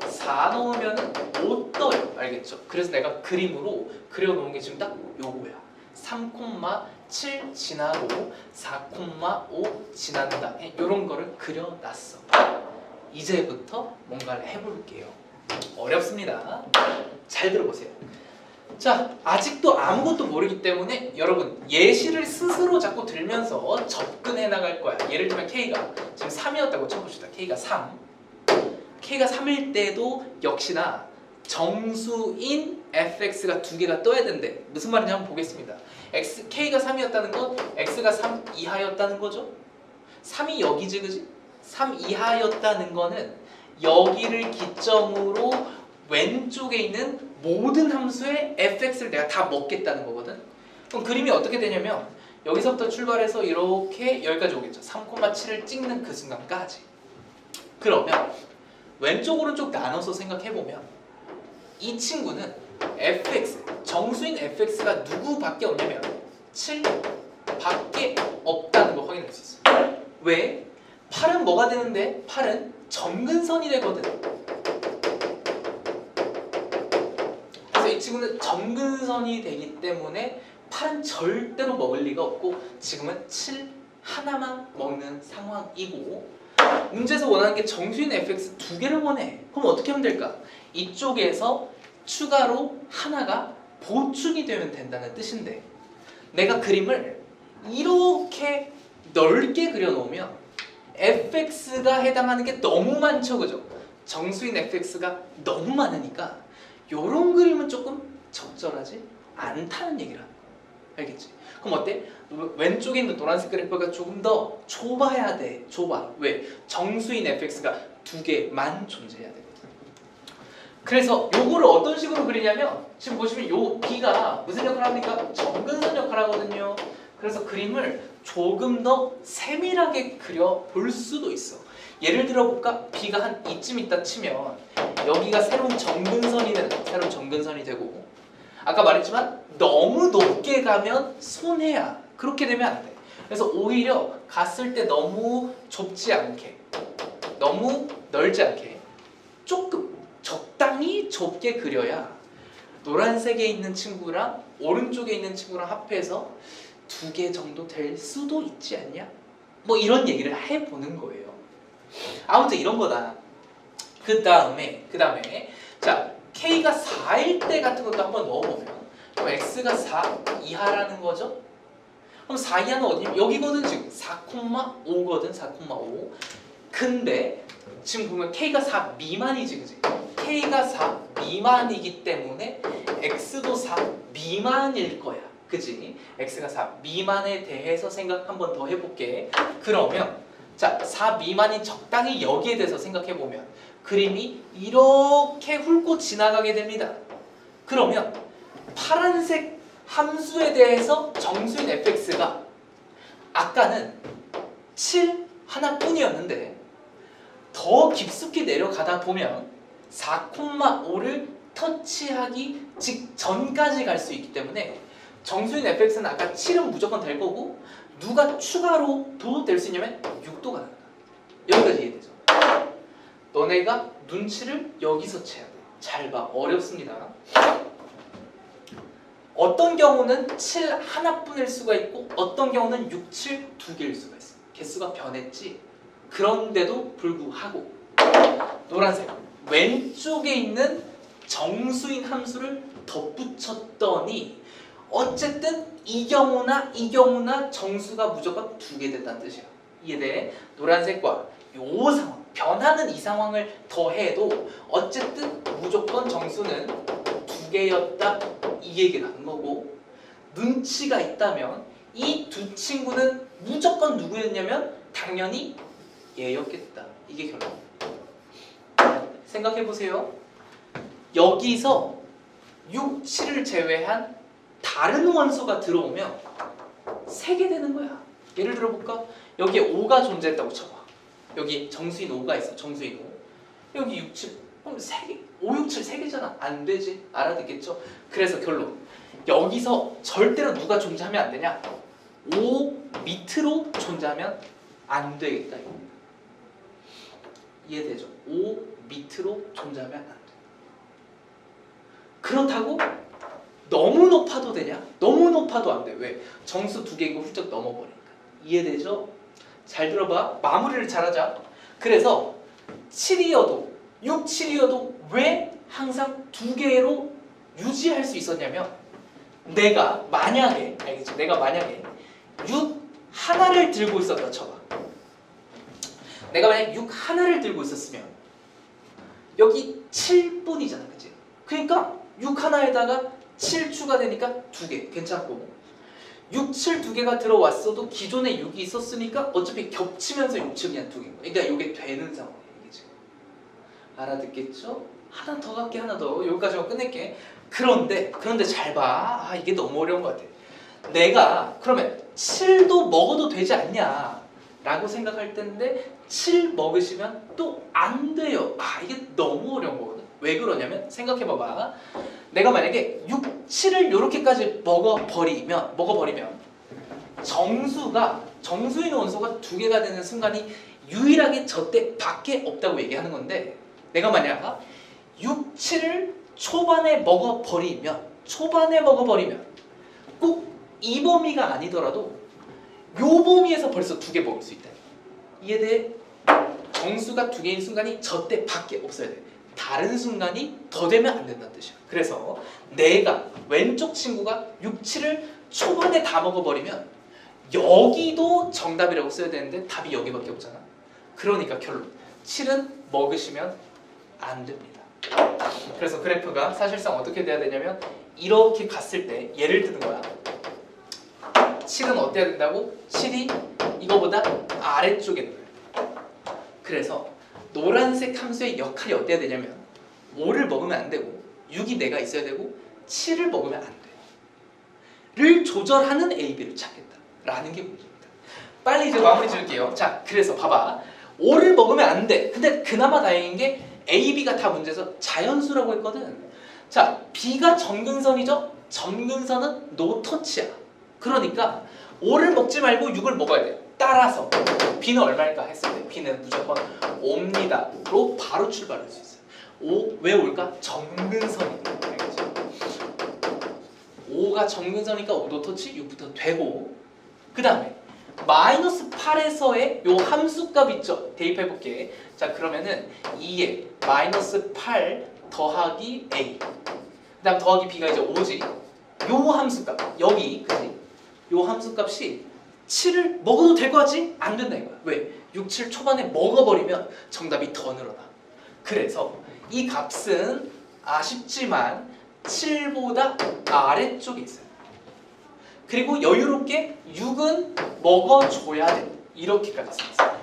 4 넣으면 5 떠요. 알겠죠? 그래서 내가 그림으로 그려놓은 게 지금 딱 요거야. 3,7 지나고 4,5 지난다. 이런 거를 그려놨어. 이제부터 뭔가를 해볼게요. 어렵습니다. 잘 들어보세요. 자, 아직도 아무것도 모르기 때문에 여러분 예시를 스스로 자꾸 들면서 접근해 나갈 거야. 예를 들면 K가 지금 3이었다고 쳐봅시다. K가 3. K가 3일 때도 역시나 정수인 fx가 두 개가 떠야 된대. 무슨 말인지 한번 보겠습니다. K가 3이었다는 건 x가 3 이하였다는 거죠. 3이 여기지, 그지? 3 이하였다는 거는 여기를 기점으로 왼쪽에 있는 모든 함수의 fx를 내가 다 먹겠다는 거거든. 그럼 그림이 어떻게 되냐면 여기서부터 출발해서 이렇게 여기까지 오겠죠. 3,7을 찍는 그 순간까지. 그러면 왼쪽 오른쪽 나눠서 생각해보면 이 친구는 fx, 정수인 fx가 누구밖에 없냐면 7밖에 없다는 걸 확인할 수 있어. 왜? 8은 뭐가 되는데? 8은 점근선이 되거든. 그래서 이 친구는 점근선이 되기 때문에 8은 절대로 먹을 리가 없고 지금은 7 하나만 먹는 상황이고, 문제에서 원하는 게 정수인 fx 두 개를 원해. 그럼 어떻게 하면 될까? 이쪽에서 추가로 하나가 보충이 되면 된다는 뜻인데, 내가 그림을 이렇게 넓게 그려놓으면 fx가 해당하는 게 너무 많죠, 그죠? 정수인 fx가 너무 많으니까 요런 그림은 조금 적절하지 않다는 얘기를 하는 거야. 알겠지? 그럼 어때? 왼쪽에 있는 노란색 그래프가 조금 더 좁아야 돼. 좁아. 왜? 정수인 fx가 두 개만 존재해야 되거든. 그래서 요거를 어떤 식으로 그리냐면 지금 보시면 요 b가 무슨 역할을 합니까? 점근선 역할을 하거든요. 그래서 그림을 조금 더 세밀하게 그려볼 수도 있어. 예를 들어 볼까? b가 한 이쯤 있다 치면 여기가 새로운 점근선이 되고, 아까 말했지만 너무 높게 가면 손해야. 그렇게 되면 안 돼. 그래서 오히려 갔을 때 너무 좁지 않게, 너무 넓지 않게 조금 적당히 좁게 그려야 노란색에 있는 친구랑 오른쪽에 있는 친구랑 합해서 두 개 정도 될 수도 있지 않냐? 뭐 이런 얘기를 해보는 거예요. 아무튼 이런 거다. 그 다음에 자, K가 4일 때 같은 것도 한번 넣어보면 그럼 X가 4 이하라는 거죠? 그럼 4 이하는 어디냐? 여기거든. 지금 4,5거든. 4,5. 근데 지금 보면 K가 4 미만이지, 그지? K가 4 미만이기 때문에 X도 4 미만일 거야. 그지? X가 4 미만에 대해서 생각 한번 더 해볼게. 그러면 자, 4 미만인 적당히 여기에 대해서 생각해보면 그림이 이렇게 훑고 지나가게 됩니다. 그러면 파란색 함수에 대해서 정수인 fx가 아까는 7 하나뿐이었는데 더 깊숙이 내려가다 보면 4,5를 터치하기 직전까지 갈 수 있기 때문에 정수인 fx는 아까 7은 무조건 될 거고, 누가 추가로 도 될 수 있냐면 6도가 나온다. 여기까지 이해되죠? 너네가 눈치를 여기서 채야 돼. 잘 봐. 어렵습니다. 어떤 경우는 7 하나뿐일 수가 있고 어떤 경우는 6, 7 두 개일 수가 있어. 개수가 변했지. 그런데도 불구하고 노란색 왼쪽에 있는 정수인 함수를 덧붙였더니 어쨌든 이 경우나 정수가 무조건 두 개 됐다는 뜻이야. 이해돼? 노란색과 요 상황, 변하는 이 상황을 더해도 어쨌든 무조건 정수는 두 개였다, 이 얘기를 하는 거고, 눈치가 있다면 이 두 친구는 무조건 누구였냐면 당연히 얘였겠다. 이게 결론. 생각해보세요. 여기서 6, 7을 제외한 다른 원소가 들어오면 3개 되는 거야. 예를 들어 볼까? 여기에 5가 존재했다고 쳐봐. 여기 정수인 5가 있어. 정수인 5. 여기 6, 7. 그럼 3개. 5, 6, 7 3개잖아. 안 되지. 알아듣겠죠? 그래서 결론. 여기서 절대로 누가 존재하면 안 되냐? 5 밑으로 존재하면 안 되겠다. 이해되죠? 5 밑으로 존재하면 안 돼. 그렇다고 너무 높아도 되냐? 너무 높아도 안 돼. 왜? 정수 2개이고 훌쩍 넘어버리니까. 이해되죠? 잘 들어봐. 마무리를 잘하자. 그래서 7이어도 6, 7이어도 왜 항상 2개로 유지할 수 있었냐면 내가 만약에 알겠지? 내가 만약에 6 하나를 들고 있었다 쳐봐. 내가 만약에 6 하나를 들고 있었으면 여기 7뿐이잖아. 그치? 그러니까 6 하나에다가 7 추가되니까 2개. 괜찮고 6, 7 2개가 들어왔어도 기존에 6이 있었으니까 어차피 겹치면서 6, 7 그냥 2개인 거야. 그러니까 이게 되는 상황이야. 이게 지금. 알아듣겠죠? 하나 더 갈게. 하나 더. 여기까지만 끝낼게. 그런데 잘 봐. 아, 이게 너무 어려운 것 같아. 내가 그러면 7도 먹어도 되지 않냐 라고 생각할 텐데 7 먹으시면 또 안 돼요. 아, 이게 너무 어려운 거거든. 왜 그러냐면 생각해봐봐. 내가 만약에 6, 7을 이렇게까지 먹어버리면 정수인 원소가 2개가 되는 순간이 유일하게 저때 밖에 없다고 얘기하는 건데 내가 만약 6, 7을 초반에 먹어버리면 꼭 이 범위가 아니더라도 요 범위에서 벌써 2개 먹을 수 있다. 이해돼? 정수가 2개인 순간이 저때 밖에 없어야 돼. 다른 순간이 더 되면 안 된다는 뜻이야. 그래서 내가 왼쪽 친구가 6, 7을 초반에 다 먹어버리면 여기도 정답이라고 써야 되는데 답이 여기밖에 없잖아. 그러니까 결론 7은 먹으시면 안 됩니다. 그래서 그래프가 사실상 어떻게 돼야 되냐면 이렇게 갔을 때 예를 드는 거야. 7은 어때야 된다고? 7이 이거보다 아래쪽에 있는 거야. 그래서 노란색 함수의 역할이 어때야 되냐면 5를 먹으면 안 되고 6이 내가 있어야 되고 7을 먹으면 안 돼요. 를 조절하는 A, B를 찾겠다라는 게 문제입니다. 빨리 이제 마무리 지을게요. 자, 그래서 봐봐. 5를 먹으면 안 돼. 근데 그나마 다행인 게 A, B가 다 문제에서 자연수라고 했거든. 자, B가 점근선이죠? 점근선은 노터치야. 그러니까 5를 먹지 말고 6을 먹어야 돼. 따라서 B는 얼마일까 했을 때 B는 무조건 5입니다로 바로 출발할 수 있어요. 5 왜 올까? 점근선이니까. 알겠죠? 5가 점근선이니까 5도터치 6부터 되고 그 다음에 마이너스 8에서의 요 함수값 있죠? 대입해볼게. 자, 그러면은 2에 마이너스 8 더하기 A 그 다음 더하기 B가 이제 5지. 요 함수값 여기 그지? 요 함수값이 7을 먹어도 될 거 같지? 안 된다 이거야. 왜? 6, 7 초반에 먹어버리면 정답이 더 늘어나. 그래서 이 값은 아쉽지만 7보다 아래쪽에 있어요. 그리고 여유롭게 6은 먹어줘야 돼. 이렇게까지 써있어요.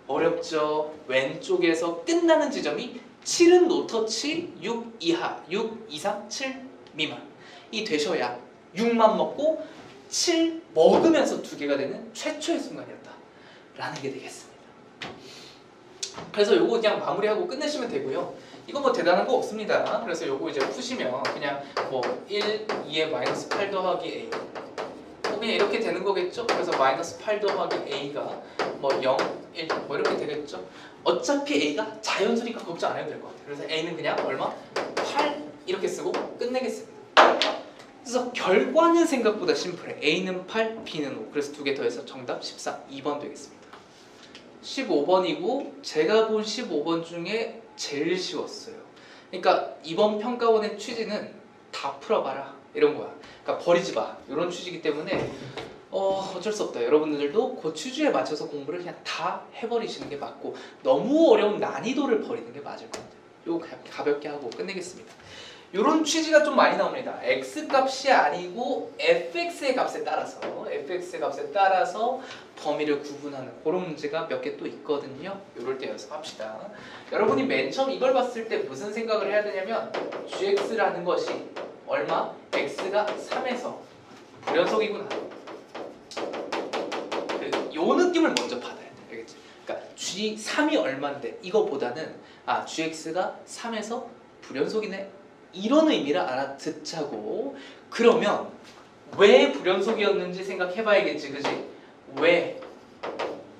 어렵죠? 왼쪽에서 끝나는 지점이 7은 노터치 6 이하, 6 이상, 7 미만 이 되셔야 6만 먹고 7 먹으면서 2개가 되는 최초의 순간이었다 라는 게 되겠습니다. 그래서 요거 그냥 마무리하고 끝내시면 되고요. 이거 뭐 대단한 거 없습니다. 그래서 요거 이제 푸시면 그냥 뭐 1, 2에 마이너스 8 더하기 A 그냥 이렇게 되는 거겠죠? 그래서 마이너스 8 더하기 A가 뭐 0, 1 뭐 이렇게 되겠죠? 어차피 A가 자연수니까 걱정 안 해도 될 것 같아요. 그래서 A는 그냥 얼마? 8 이렇게 쓰고 끝내겠습니다. 그래서 결과는 생각보다 심플해. A는 8, B는 5. 그래서 2개 더해서 정답 14, 2번 되겠습니다. 15번이고 제가 본 15번 중에 제일 쉬웠어요. 그러니까 이번 평가원의 취지는 다 풀어봐라 이런 거야. 그러니까 버리지 마 이런 취지이기 때문에 어쩔 수 없다. 여러분들도 그 취지에 맞춰서 공부를 그냥 다 해버리시는 게 맞고 너무 어려운 난이도를 버리는 게 맞을 것 같아요. 이거 그냥 가볍게 하고 끝내겠습니다. 이런 취지가 좀 많이 나옵니다. x 값이 아니고 fx의 값에 따라서 범위를 구분하는 그런 문제가 몇 개 또 있거든요. 이럴 때 연습합시다. 여러분이 맨 처음 이걸 봤을 때 무슨 생각을 해야 되냐면 gx라는 것이 얼마? x가 3에서 불연속이구나. 요 느낌을 먼저 받아야 돼. 알겠지? 그러니까 G3이 얼마인데 이거보다는 Gx가 3에서 불연속이네 이런 의미를 알아듣자고. 그러면 왜 불연속이었는지 생각해봐야겠지, 그지? 왜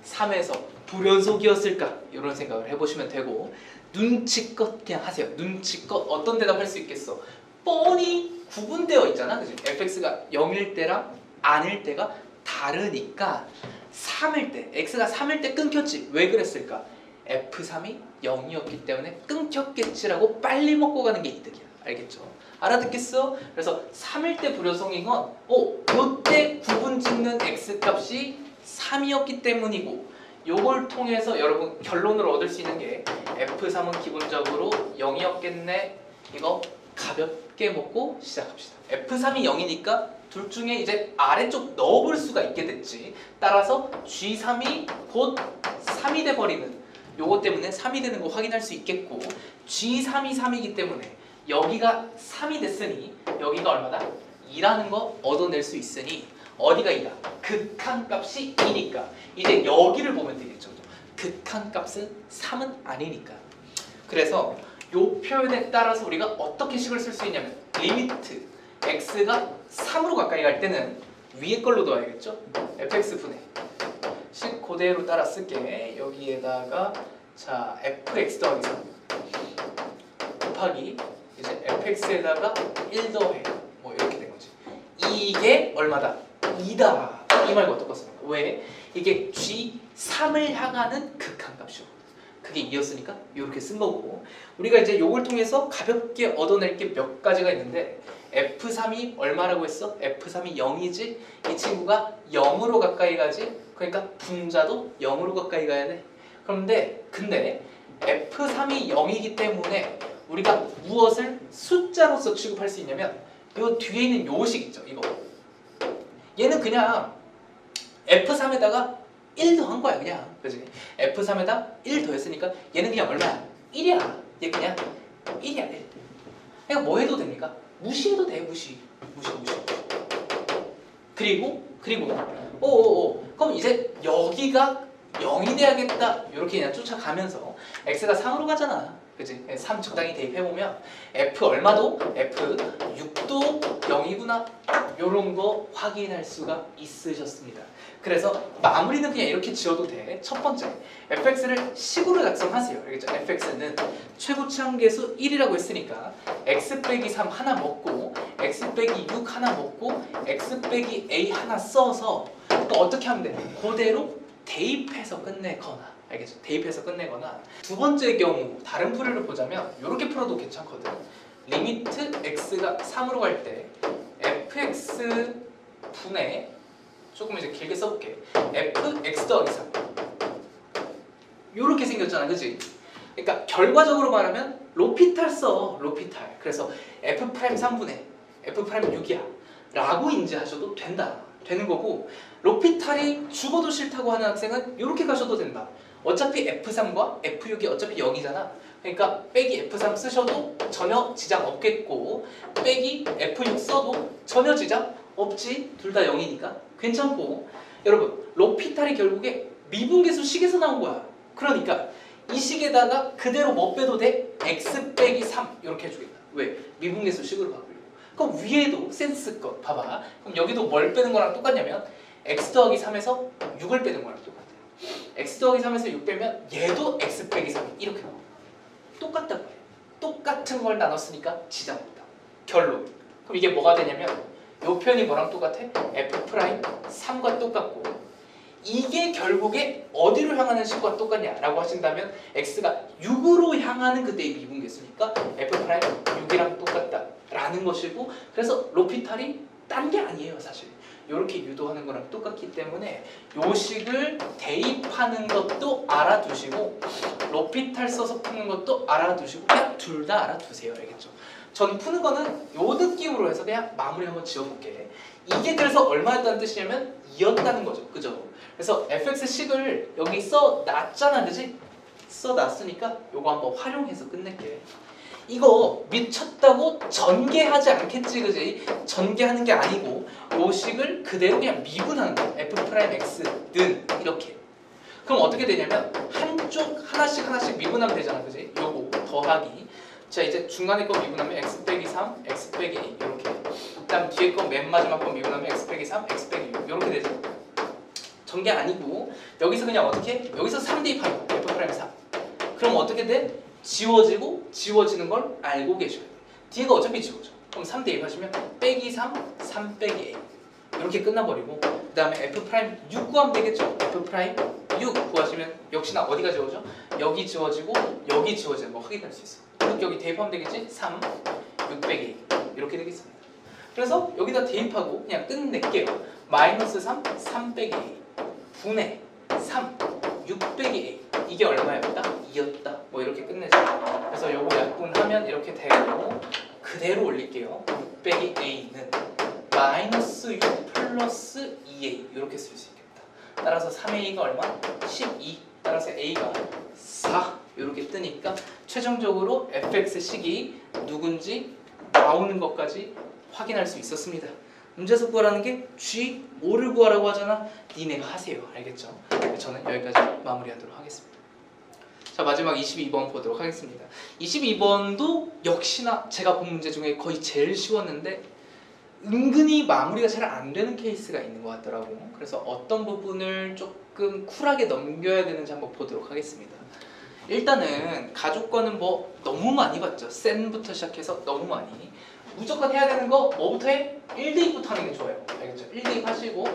3에서 불연속이었을까? 이런 생각을 해보시면 되고, 눈치껏 그냥 하세요. 눈치껏 어떤 대답 할 수 있겠어? 뻔히 구분되어 있잖아, 그지? fx가 0일 때랑 아닐 때가 다르니까 3일 때, x가 3일 때 끊겼지. 왜 그랬을까? f3이 0이었기 때문에 끊겼겠지라고 빨리 먹고 가는 게 이득이야. 알겠죠? 알아듣겠어? 그래서 3일 때 불연속인 건 요때 구분 짓는 x값이 3이었기 때문이고, 요걸 통해서 여러분 결론을 얻을 수 있는 게 f3은 기본적으로 0이었겠네. 이거 가볍게 먹고 시작합시다. f3이 0이니까 둘 중에 이제 아래쪽 넣어볼 수가 있게 됐지. 따라서 g3이 곧 3이 돼버리는, 요거 때문에 3이 되는 거 확인할 수 있겠고, g3이 3이기 때문에 여기가 3이 됐으니 여기가 얼마다? 2라는 거 얻어낼 수 있으니 어디가 2야? 극한값이 2니까 이제 여기를 보면 되겠죠. 극한값은 3은 아니니까. 그래서 요 표현에 따라서 우리가 어떻게 식을 쓸 수 있냐면, 리미트 x가 3으로 가까이 갈 때는 위에 걸로 넣어야겠죠. fx분의 식 그대로 따라 쓸게. 여기에다가 자 fx 더하기 3 곱하기 이제 fx에다가 1 더해 뭐 이렇게 된 거지. 이게 얼마다? 2다. 이 말과 똑같습니다. 왜? 이게 G3을 향하는 극한값이고, 그게 2였으니까 이렇게 쓴 거고, 우리가 이제 요걸 통해서 가볍게 얻어낼 게 몇 가지가 있는데, F3이 얼마라고 했어? F3이 0이지? 이 친구가 0으로 가까이 가지? 그러니까 분자도 0으로 가까이 가야 돼. 근데 F3이 0이기 때문에 우리가 무엇을 숫자로서 취급할 수 있냐면, 요 뒤에 있는 요 식 있죠, 이거. 얘는 그냥 F3에다가 1 더한 거야, 그냥. 그지? F3에다 1 더했으니까 얘는 그냥 얼마야? 1이야. 얘 그냥 1이야, 1. 그러니까 뭐 해도 됩니까? 무시해도 돼, 무시. 그리고 그럼 이제 여기가 0이 돼야겠다. 이렇게 그냥 쫓아가면서 x가 3으로 가잖아. 그치? 3 적당히 대입해보면 f 얼마도? f 6도 0이구나. 요런 거 확인할 수가 있으셨습니다. 그래서 마무리는 그냥 이렇게 지어도 돼. 첫 번째, fx를 식으로 작성하세요. 알겠죠? fx는 최고치 함계수 1이라고 했으니까 x 빼기 3 하나 먹고, x 빼기 6 하나 먹고, x 빼기 a 하나 써서 또 어떻게 하면 돼? 그대로 대입해서 끝내거나, 알겠죠? 대입해서 끝내거나. 두 번째 경우 다른 풀이를 보자면 이렇게 풀어도 괜찮거든. 리미트 x가 3으로 갈 때 fx 분의, 조금 이제 길게 써볼게, fx 더하기 3 이렇게 생겼잖아, 그지? 그러니까 결과적으로 말하면 로피탈 써, 로피탈. 그래서 f 프라임 3분의 f 프라임 6이야 라고 인지하셔도 되는 거고, 로피탈이 죽어도 싫다고 하는 학생은 이렇게 가셔도 된다. 어차피 f3과 f6이 어차피 0이잖아. 그러니까 빼기 f3 쓰셔도 전혀 지장 없겠고, 빼기 f6 써도 전혀 지장 없지. 둘 다 0이니까 괜찮고. 여러분, 로피탈이 결국에 미분계수 식에서 나온 거야. 그러니까 이 식에다가 그대로 뭐 빼도 돼? x 빼기 3 이렇게 해주겠다. 왜? 미분계수 식으로 바꾸려고. 그럼 위에도 센스껏 봐봐. 그럼 여기도 뭘 빼는 거랑 똑같냐면 x 더하기 3에서 6을 빼는 거랑 똑같아요. x 더하기 3에서 6 빼면 얘도 x 빼기 3 이렇게 나와. 똑같다고 해. 똑같은 걸 나눴으니까 지장 없다. 결론. 그럼 이게 뭐가 되냐면 요 표현이 뭐랑 똑같아? f 프라임 3과 똑같고, 이게 결국에 어디로 향하는 식과 똑같냐라고 하신다면 x가 6으로 향하는 그때의 미분계수니까 f 프라임 6이랑 똑같다라는 것이고, 그래서 로피탈이 딴 게 아니에요, 사실. 이렇게 유도하는 거랑 똑같기 때문에 요 식을 대입하는 것도 알아두시고, 로피탈 써서 푸는 것도 알아두시고, 그냥 둘 다 알아두세요. 알겠죠? 전 푸는 거는 요 느낌으로 해서 그냥 마무리 한번 지어볼게. 이게 그래서 얼마였다는 뜻이냐면 2였다는 거죠. 그죠? 그래서 fx 식을 여기 써놨잖아, 그지? 써놨으니까 요거 한번 활용해서 끝낼게. 이거 미쳤다고 전개하지 않겠지, 그지? 전개하는 게 아니고 요 식을 그대로 그냥 미분하는 거야. f'x는 이렇게. 그럼 어떻게 되냐면 한쪽 하나씩 미분하면 되잖아, 그지? 요거 더하기. 자, 이제 중간에 거 미분하면 x 빼기 3, x 빼기 2 이렇게. 그다음 뒤에 거 맨 마지막 거 미분하면 x 빼기 3, x 빼기 6 이렇게 되죠. 전개 아니고 여기서 그냥 어떻게? 여기서 3 대입하면 f'3. 그럼 어떻게 돼? 지워지고 지워지는 걸 알고 계셔야 돼. 뒤에가 어차피 지워져. 그럼 3 대입하시면 빼기 3, 3 빼기 a 이렇게 끝나버리고 그 다음에 f'6 구하면 되겠죠? f'6 구하시면 역시나 어디가 지워져? 여기 지워지고 여기 지워지는 거 확인할 수 있어. 그럼 여기 대입하면 되겠지? 3, 6 빼기 a 이렇게 되겠습니다. 그래서 여기다 대입하고 그냥 끝낼게요. 마이너스 3, 3 빼기 a 분의 3, 6 빼기 a 이게 얼마였다? 2였다. 뭐 이렇게 끝내죠. 그래서 요거 약분하면 이렇게 되고 그대로 올릴게요. 6 빼기 a는 마이너스 6 플러스 2a 이렇게 쓸 수 있겠다. 따라서 3a가 얼마? 12. 따라서 a가 4 이렇게 뜨니까 최종적으로 fx식이 누군지 나오는 것까지 확인할 수 있었습니다. 문제에서 구하라는 게 G5를 구하라고 하잖아. 니네가 하세요. 알겠죠? 저는 여기까지 마무리하도록 하겠습니다. 자, 마지막 22번 보도록 하겠습니다. 22번도 역시나 제가 본 문제 중에 거의 제일 쉬웠는데 은근히 마무리가 잘 안 되는 케이스가 있는 것 같더라고. 그래서 어떤 부분을 조금 쿨하게 넘겨야 되는지 한번 보도록 하겠습니다. 일단은 가족과는 뭐 너무 많이 봤죠. 센부터 시작해서 너무 많이. 무조건 해야 되는 거 뭐부터 해? 1대입부터 하는 게 좋아요. 알겠죠? 1대입 하시고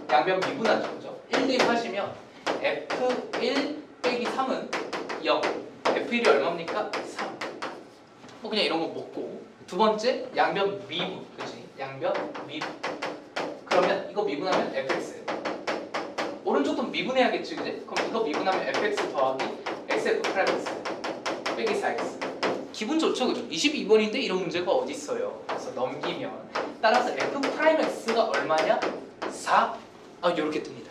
양변 미분하죠. 그죠? 1대입 하시면 F1 빼기 3은 0. F1이 얼마입니까? 3. 뭐 그냥 이런 거 먹고. 두 번째 양변 미분. 그치? 양변 미분. 그러면 이거 미분하면 fx. 오른쪽도 미분해야겠지, 그지? 그럼 이거 미분하면 fx 더하기 xf'(x) 빼기 4x. 기분 좋죠, 그죠? 22번인데 이런 문제가 어디 있어요? 그래서 넘기면 따라서 f'x가 얼마냐? 4. 이렇게 뜹니다.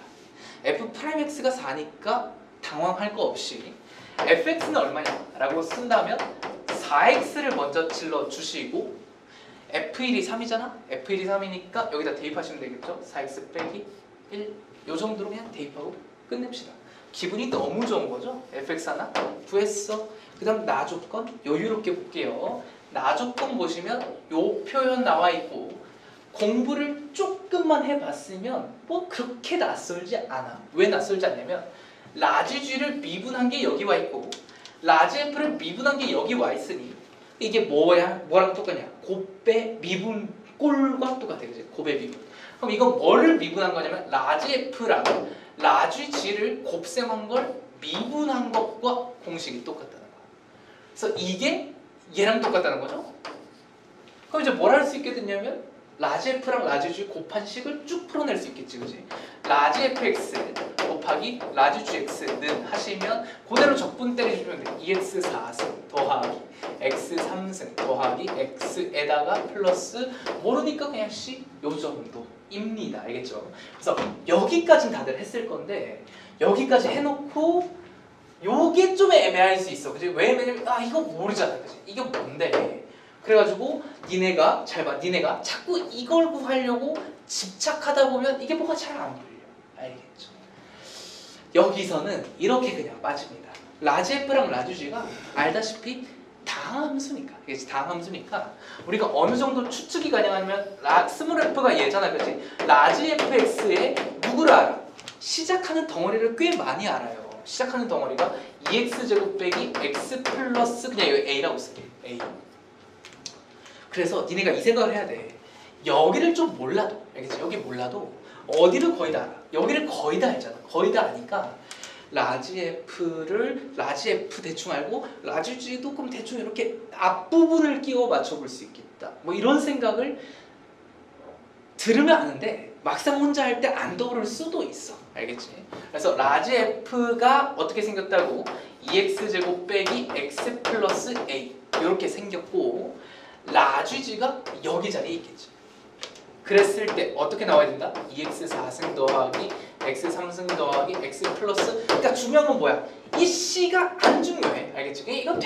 f'x가 4니까 당황할 거 없이 fx는 얼마냐? 라고 쓴다면 4x를 먼저 질러 주시고 f1이 3이잖아? f1이 3이니까 여기다 대입하시면 되겠죠? 4x 빼기 1. 요 정도로 그냥 대입하고 끝냅시다. 기분이 너무 좋은 거죠? fx 하나 구했어. 그 다음 나 조건 여유롭게 볼게요. 나 조건 보시면 요 표현 나와 있고 공부를 조금만 해봤으면 뭐 그렇게 낯설지 않아. 왜 낯설지 않냐면 라지 g를 미분한 게 여기 와 있고 라지 f를 미분한 게 여기 와 있으니 이게 뭐랑 똑같냐? 곱배 미분 꼴과 똑같아. 그지? 곱배 미분. 그럼 이거 뭐를 미분한 거냐면 라지 f랑 라지 g를 곱셈한 걸 미분한 것과 공식이 똑같다는 거야. 그래서 이게 얘랑 똑같다는 거죠. 그럼 이제 뭘 할 수 있게 됐냐면 라지 f랑 라지 g 곱한 식을 쭉 풀어낼 수 있겠지, 그지? 라지 fx 곱하기 라지 gx는 하시면 그대로 적분 때려주면 돼. 2x 4승 더하기 x 3승 더하기 x에다가 플러스 모르니까 그냥 c 요 정도입니다. 알겠죠? 그래서 여기까지는 다들 했을 건데 여기까지 해놓고 요게 좀 애매할 수 있어. 그지? 왜 애매냐면 이거 모르잖아. 그지? 이게 뭔데? 그래가지고 니네가 잘 봐. 니네가 자꾸 이걸 구하려고 집착하다 보면 이게 뭐가 잘 안 풀려. 알겠죠? 여기서는 이렇게 그냥 빠집니다. 라지 f랑 라지 g가 알다시피 다항함수니까. 이게 다항함수니까 우리가 어느 정도 추측이 가능하냐면 스몰 f가 얘잖아. 그치? 라지 fx에 누구를 알아? 시작하는 덩어리를 꽤 많이 알아요. 시작하는 덩어리가 2x제곱 빼기 x 플러스 그냥 여기 a라고 쓸게. a. 그래서 니네가 이 생각을 해야 돼. 여기를 좀 몰라도, 알겠지? 여기 몰라도 어디를 거의 다 알아. 여기를 거의 다 알잖아. 거의 다 아니까 라지 f를 라지 f 대충 알고 라지 g도 그럼 대충 이렇게 앞부분을 끼워 맞춰볼 수 있겠다. 뭐 이런 생각을 들으면 아는데 막상 혼자 할 때 안 떠오를 수도 있어. 알겠지? 그래서 라지 f가 어떻게 생겼다고? 2x제곱 빼기 x 플러스 a 이렇게 생겼고 라지 g가 여기 자리에 있겠지. 그랬을 때 어떻게 나와야 된다? 2x 4승 더하기 x 3승 더하기 x 플러스. 그러니까 중요한 건 뭐야? 이 c가 안 중요해. 알겠지? 이건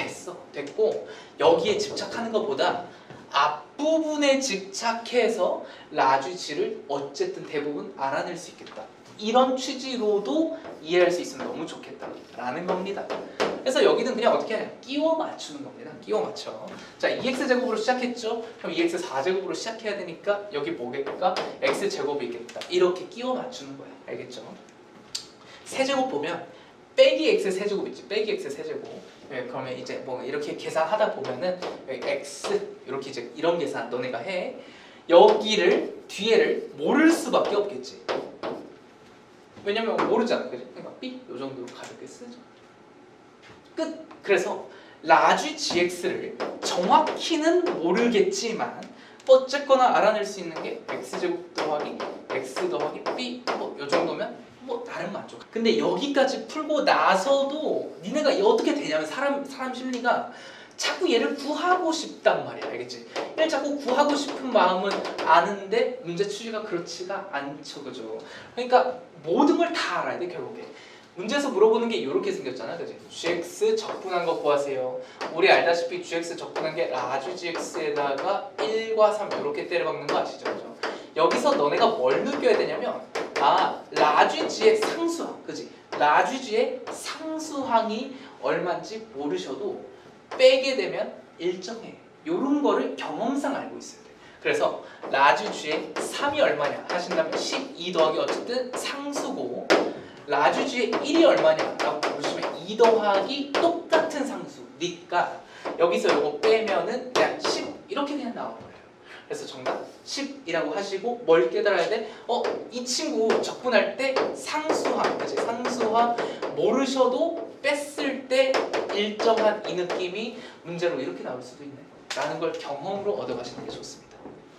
됐고 여기에 집착하는 것보다 앞부분에 집착해서 라주치를 어쨌든 대부분 알아낼 수 있겠다. 이런 취지로도 이해할 수 있으면 너무 좋겠다라는 겁니다. 그래서 여기는 그냥 어떻게 해요? 끼워 맞추는 겁니다. 끼워 맞춰. 자, 2x제곱으로 시작했죠? 그럼 2x 4제곱으로 시작해야 되니까 여기 뭐겠까? x제곱이 있겠다. 이렇게 끼워 맞추는 거야. 알겠죠? 세제곱 보면 빼기 x 세제곱 있지? 빼기 x 세제곱. 네, 그러면 이제 뭐 이렇게 계산하다 보면은 x 이렇게 이제 이런 계산 너네가 해. 여기를 뒤에를 모를 수밖에 없겠지. 왜냐면 모르잖아, 그지? 그러니까 b 요 정도로 가볍게 쓰죠. 끝. 그래서 라지 gx를 정확히는 모르겠지만 어쨌거나 알아낼 수 있는 게 x제곱 더하기 x 더하기 b 뭐 요 정도면 뭐 나름 만족. 근데 여기까지 풀고 나서도 니네가 어떻게 되냐면 사람 심리가 자꾸 얘를 구하고 싶단 말이야. 알겠지? 얘를 자꾸 구하고 싶은 마음은 아는데 문제 취지가 그렇지가 않죠. 그죠? 그러니까 모든 걸 다 알아야 돼 결국에. 문제에서 물어보는 게 이렇게 생겼잖아. 그지? gx 적분한 거 구하세요. 우리 알다시피 gx 적분한 게 라주 gx에다가 1과 3 이렇게 때려박는 거 아시죠? 그죠? 여기서 너네가 뭘 느껴야 되냐면 라주 g의 상수항. 그지? 라주 g의 상수항이 얼마인지 모르셔도 빼게 되면 일정해. 요런 거를 경험상 알고 있어야 돼. 그래서 라주 g의 3이 얼마냐 하신다면 12 더하기 어쨌든 상수고 라주 g의 1이 얼마냐 라고 보시면 2 더하기 똑같은 상수니까 여기서 요거 빼면은 그냥 10 이렇게 그냥 나와버려요. 그래서 정답 10이라고 하시고 뭘 깨달아야 돼? 이 친구 적분할 때 상수항, 그치? 상수항 모르셔도 뺐을 때 일정한 이 느낌이 문제로 이렇게 나올 수도 있네 라는 걸 경험으로 얻어가시는 게 좋습니다.